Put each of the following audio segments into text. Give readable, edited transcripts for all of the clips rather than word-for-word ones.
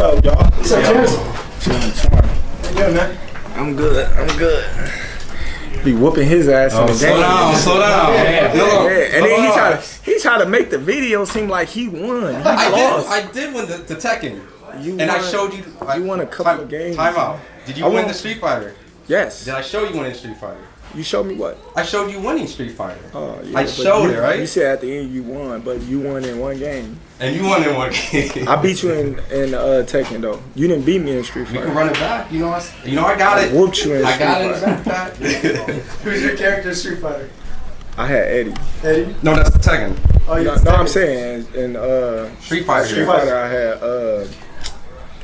up, y'all? What's up, Terence? How you doing, man? I'm good. I'm good. Be whooping his ass in the slow game. down, slow down. Yeah. And then he tried to make the video seem like he won. He lost. I did win the Tekken. You and won, I showed you. You won a couple of games. Time out. Did you win the Street Fighter? Yes. Did I show you winning Street Fighter? You showed me what? I showed you winning Street Fighter. Oh, yeah, I showed it, right? You said at the end you won, but you won in one game. And you won in one game. I beat you in Tekken though. You didn't beat me in Street Fighter. We can run it back. You know I got it. I whooped you in Street Fighter. I got it in the back. Who's your character in Street Fighter? I had Eddie. Eddie? No, that's the Tekken. Oh, yeah. No, I'm saying in Street Fighter. Street Fighter I had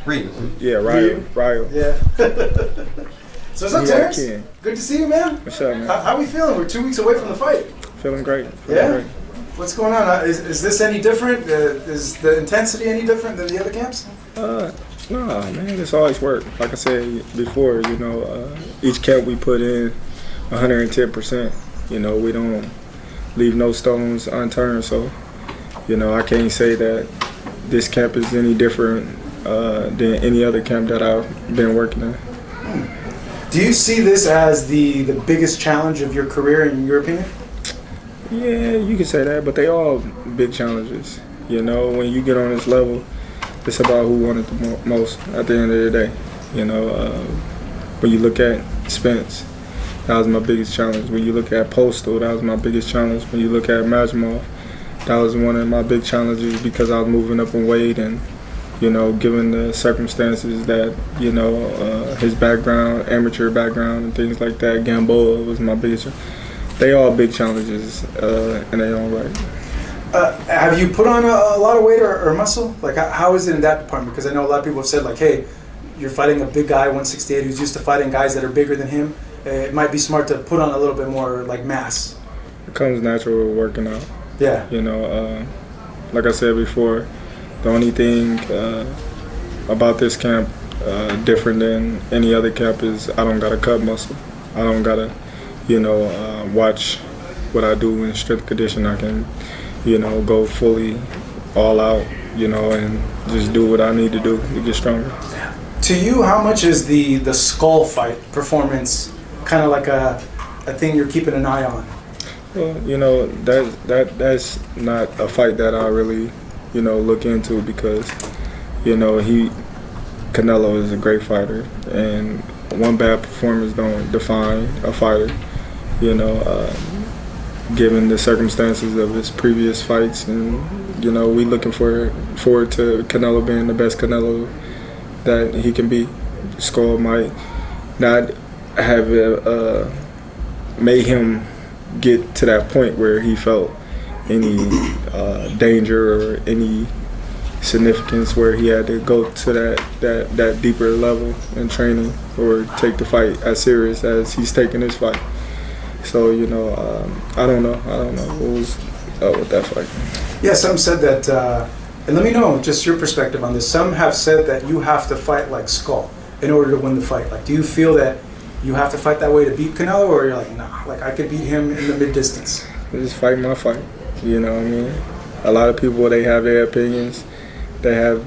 Ryu. Yeah, Ryu. Yeah. So what's up, Terence? Good to see you, man. What's up, man? How we feeling? We're 2 weeks away from the fight. Feeling great. Great. What's going on? Is this any different? Is the intensity any different than the other camps? No, man, it's always work. Like I said before, each camp we put in 110%. We don't leave no stones unturned. So, I can't say that this camp is any different than any other camp that I've been working in. Do you see this as the biggest challenge of your career, in your opinion? Yeah, you can say that, but they all big challenges. When you get on this level, it's about who won it the most at the end of the day. When you look at Spence, that was my biggest challenge. When you look at Postal, that was my biggest challenge. When you look at Majmov, that was one of my big challenges because I was moving up in weight and, given the circumstances that, his background, amateur background and things like that, Gamboa was my biggest. They all big challenges in their own right. Have you put on a lot of weight or muscle? Like, how is it in that department? Because I know a lot of people have said, like, hey, you're fighting a big guy, 168, who's used to fighting guys that are bigger than him. It might be smart to put on a little bit more, like, mass. It comes natural with working out. Yeah. Like I said before, the only thing about this camp different than any other camp is I don't got to cut muscle. I don't got to, watch what I do in strength condition. I can, go fully all out, and just do what I need to do to get stronger. To you, how much is the skull fight performance kind of like a thing you're keeping an eye on? Well, that's not a fight that I really, look into because, Canelo is a great fighter, and one bad performance don't define a fighter. Given the circumstances of his previous fights, and we looking forward to Canelo being the best Canelo that he can be. Skull might not have made him get to that point where he felt any danger or any significance where he had to go to that deeper level in training or take the fight as serious as he's taking this fight. So, I don't know what was up with that fight. Yeah, some said that, and let me know just your perspective on this. Some have said that you have to fight like Skull in order to win the fight. Like, do you feel that you have to fight that way to beat Canelo, or you're like, nah, like I could beat him in the mid-distance? I just fight my fight, you know what I mean? A lot of people, they have their opinions. They have,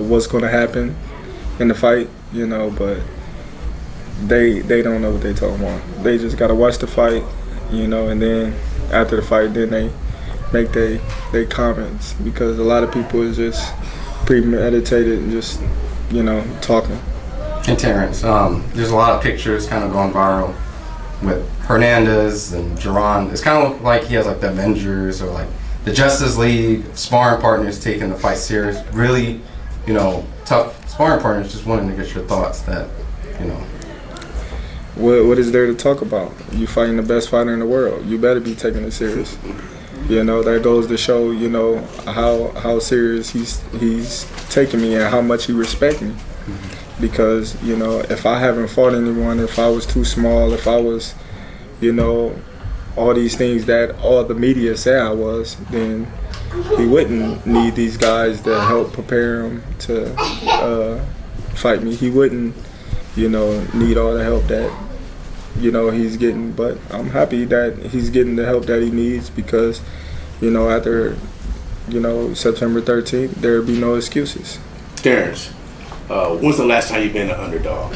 what's going to happen in the fight, but they don't know what they're talking about. They just got to watch the fight, and then after the fight, then they make their comments, because a lot of people is just premeditated and just, talking. And Terence, there's a lot of pictures kind of going viral with Hernandez and Duran. It's kind of like he has like the Avengers or like the Justice League sparring partners taking the fight serious. Really, tough sparring partners. Just wanting to get your thoughts that, What is there to talk about? You fighting the best fighter in the world. You better be taking it serious. That goes to show, how serious he's taking me and how much he respects me. Because, if I haven't fought anyone, if I was too small, if I was, all these things that all the media say I was, then he wouldn't need these guys to help prepare him to fight me. He wouldn't, need all the help that, he's getting. But I'm happy that he's getting the help that he needs because, after September 13th, there'll be no excuses. Terence, when's the last time you've been an underdog?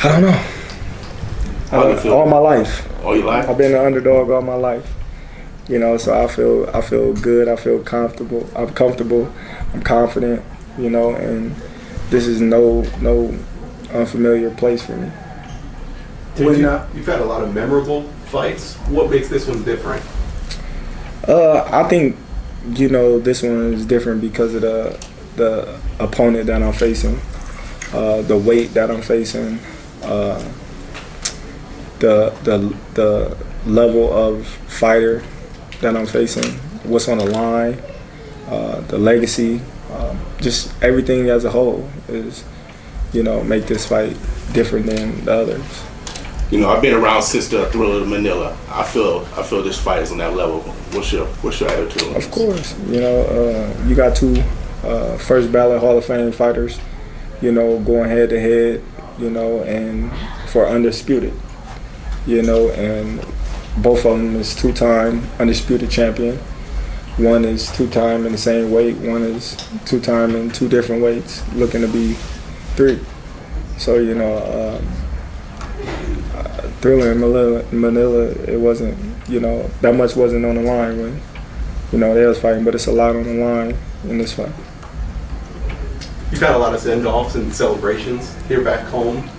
I don't know. All my life. All your life? I've been an underdog all my life. So I feel good. I feel comfortable. I'm confident. And this is no unfamiliar place for me. You've had a lot of memorable fights. What makes this one different? I think this one is different because of the opponent that I'm facing, the weight that I'm facing, the level of fighter that I'm facing, what's on the line, the legacy, just everything as a whole is, make this fight different than the others. I've been around since the Thriller of Manila. I feel this fight is on that level. What's your attitude on this? Of course, you got two first ballot Hall of Fame fighters, going head to head, and for undisputed, and both of them is two-time undisputed champion. One is two-time in the same weight. One is two-time in two different weights, looking to be three. So Thriller in Manila, it wasn't, that much wasn't on the line when, they was fighting, but it's a lot on the line in this fight. You've had a lot of send-offs and celebrations here back home.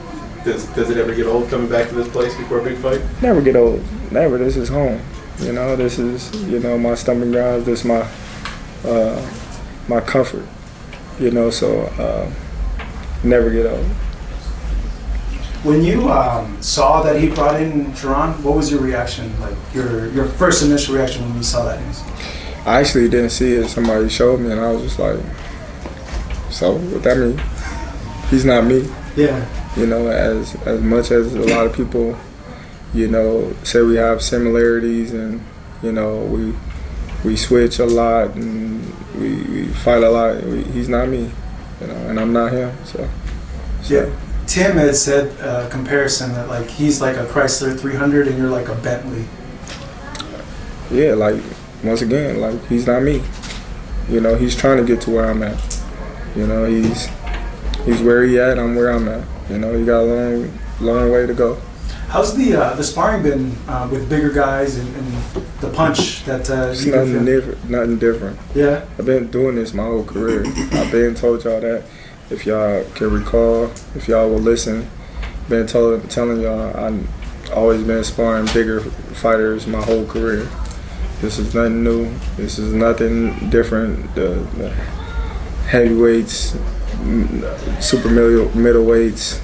Does it ever get old coming back to this place before a big fight? Never get old. Never. This is home. This is, my stomping grounds. This is my comfort. So never get old. When you saw that he brought in Jaron, what was your reaction? Like your first initial reaction when you saw that news? I actually didn't see it. Somebody showed me, and I was just like, "So what that mean? He's not me." Yeah. As much as a lot of people, say we have similarities, and we switch a lot, and we fight a lot. He's not me, and I'm not him. So. Yeah. Tim had said comparison that like he's like a Chrysler 300 and you're like a Bentley. Yeah, like once again, like he's not me. He's trying to get to where I'm at. He's where he at. I'm where I'm at. He got a long way to go. How's the sparring been with bigger guys and the punch that it's nothing different. Yeah. I've been doing this my whole career. I've been told y'all that. If y'all can recall, if y'all will listen, been telling y'all I've always been sparring bigger fighters my whole career. This is nothing new. This is nothing different. The heavyweights, super middleweights,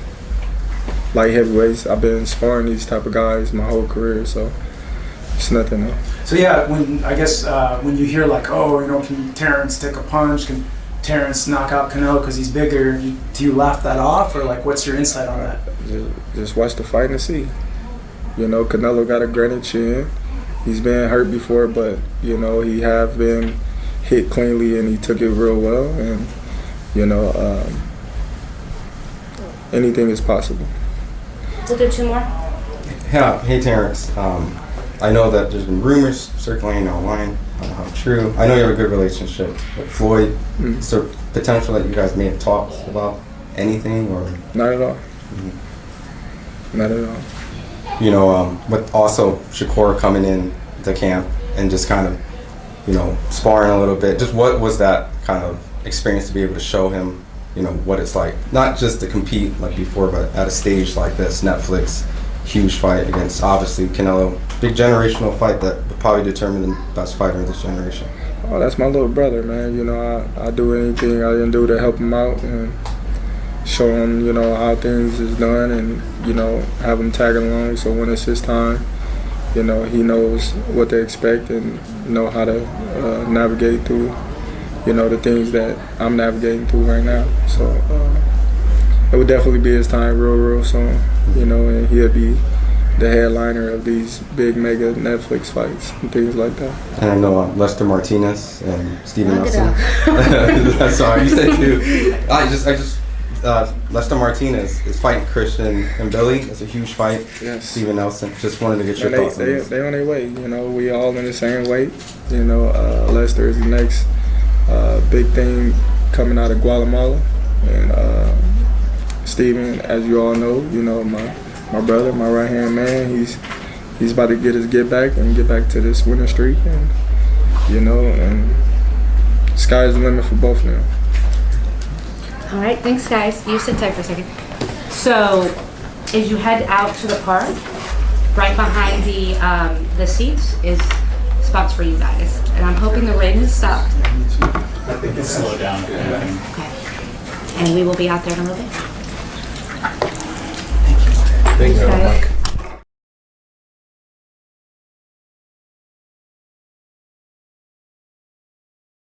light heavyweights. I've been sparring these type of guys my whole career, so it's nothing new. So yeah, when you hear like, can Terence take a punch? Can Terence knock out Canelo because he's bigger? Do you laugh that off, or like what's your insight on that? Just watch the fight and see. Canelo got a granite chin. He's been hurt before, but he have been hit cleanly and he took it real well. And anything is possible. We'll do two more. Yeah. Hey, Terence. I know that there's been rumors circulating online. I don't know how true. I know you have a good relationship with Floyd. Mm-hmm. Is there potential that you guys may have talked about anything, or? Not at all. Mm-hmm. Not at all. With also Shakur coming in to camp and just kind of, sparring a little bit. Just what was that kind of experience to be able to show him, what it's like, not just to compete like before, but at a stage like this, Netflix, huge fight against obviously Canelo, big generational fight that would probably determine the best fighter of this generation. Oh, that's my little brother, man. I do anything I can do to help him out and show him, how things is done, and have him tag along. So when it's his time, he knows what to expect and know how to navigate through, the things that I'm navigating through right now. So it would definitely be his time real soon, and he'll be the headliner of these big mega Netflix fights and things like that. And I know Lester Martinez and Steven Nelson. Sorry, you said two. I just Lester Martinez is fighting Christian and Billy. It's a huge fight. Yes. Steven Nelson. Just wanted to get your And thoughts on this. they on their way. You know, we all in the same weight. You know, Lester is the next big thing coming out of Guatemala, and Steven, as you all know, you know, my brother, my right hand man. He's about to get his get back to this winning streak, and you know, and sky's the limit for both of them. All right, thanks, guys. You sit tight for a second. So, as you head out to the park, right behind the seats is spots for you guys, and I'm hoping the rain has stopped. I think it's Slow down. Okay, and we will be out there in a little bit. Thanks, Guys.